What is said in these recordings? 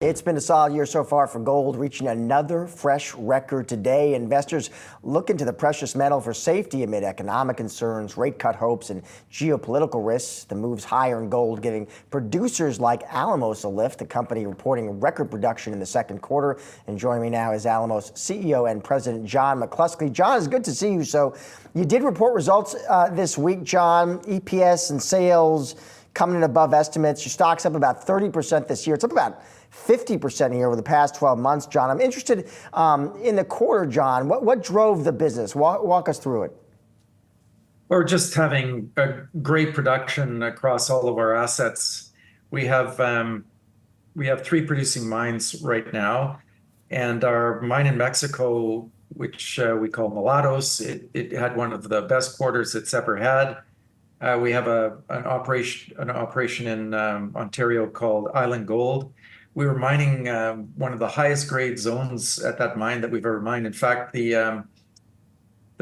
It's been a solid year so far for gold, reaching another fresh record today. Investors look into the precious metal for safety amid economic concerns, rate cut hopes, and geopolitical risks. The moves higher in gold giving producers like Alamos a lift, the company reporting record production in the second quarter. And joining me now is Alamos CEO and President John McCluskey. John, it's good to see you. So you did report results this week, John. EPS and sales coming in above estimates. Your stock's up about 30% this year. It's up about 50% a year over the past 12 months, John. I'm interested in the quarter, John. What drove the business? Walk us through it. We're just having a great production across all of our assets. We have three producing mines right now, and our mine in Mexico, which we call Mulatos, it had one of the best quarters it's ever had. We have an operation in Ontario called Island Gold. We were mining one of the highest grade zones at that mine that we've ever mined. In fact, the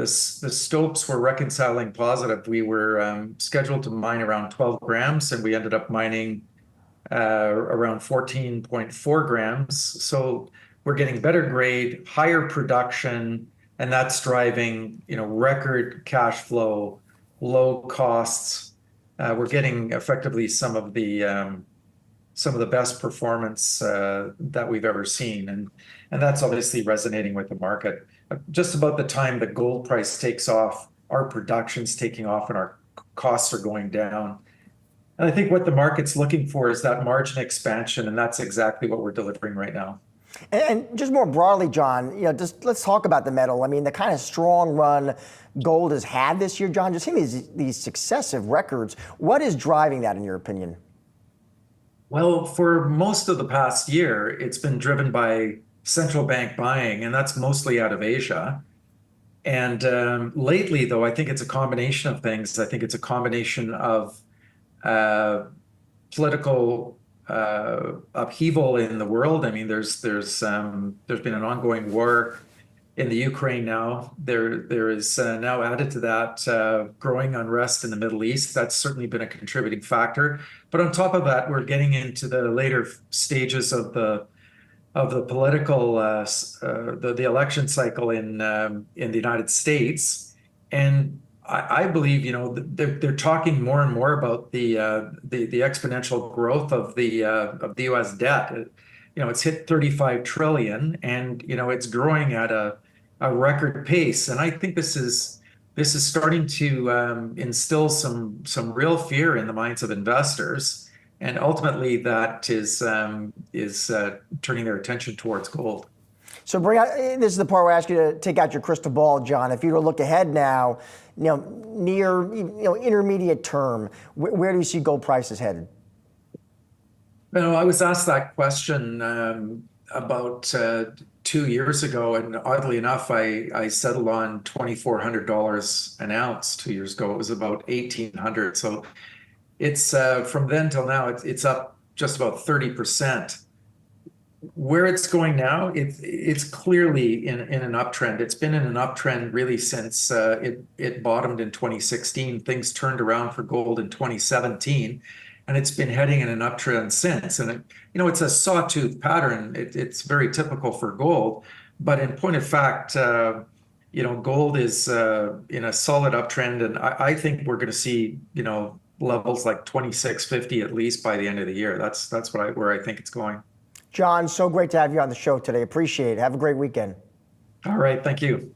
stopes were reconciling positive. We were scheduled to mine around 12 grams, and we ended up mining around 14.4 grams. So we're getting better grade, higher production, and that's driving, record cash flow, low costs. We're getting effectively some of the best performance that we've ever seen, and that's obviously resonating with the market. Just about the time the gold price takes off, our production's taking off and our costs are going down. And I think what the market's looking for is that margin expansion, and that's exactly what we're delivering right now. And just more broadly, John, just let's talk about the metal. I mean, the kind of strong run gold has had this year, John, just seeing these successive records. What is driving that, in your opinion? Well, for most of the past year, it's been driven by central bank buying, and that's mostly out of Asia. And lately, though, I think it's a combination of things. I think it's a combination of political upheaval in the world. I mean, there's been an ongoing war in the Ukraine now. There is now added to that growing unrest in the Middle East. That's certainly been a contributing factor. But on top of that, we're getting into the later stages of the political the election cycle in the United States, and I believe they're talking more and more about the exponential growth of the U.S. debt. It's hit 35 trillion, and it's growing at a record pace. And I think this is starting to instill some real fear in the minds of investors, and ultimately that is turning their attention towards gold. So this is the part where I ask you to take out your crystal ball, John. If you were to look ahead now, near intermediate term, where do you see gold prices headed? I was asked that question about 2 years ago, and oddly enough, I settled on $2,400 an ounce 2 years ago. It was about $1,800. So it's from then till now, it's up just about 30%. Where it's going now, it's clearly in an uptrend. It's been in an uptrend really since it bottomed in 2016. Things turned around for gold in 2017, and it's been heading in an uptrend since. And it's a sawtooth pattern. It's very typical for gold, but in point of fact, gold is in a solid uptrend, and I think we're going to see levels like 2650 at least by the end of the year. That's where I think it's going. John, so great to have you on the show today. Appreciate it. Have a great weekend. All right. Thank you.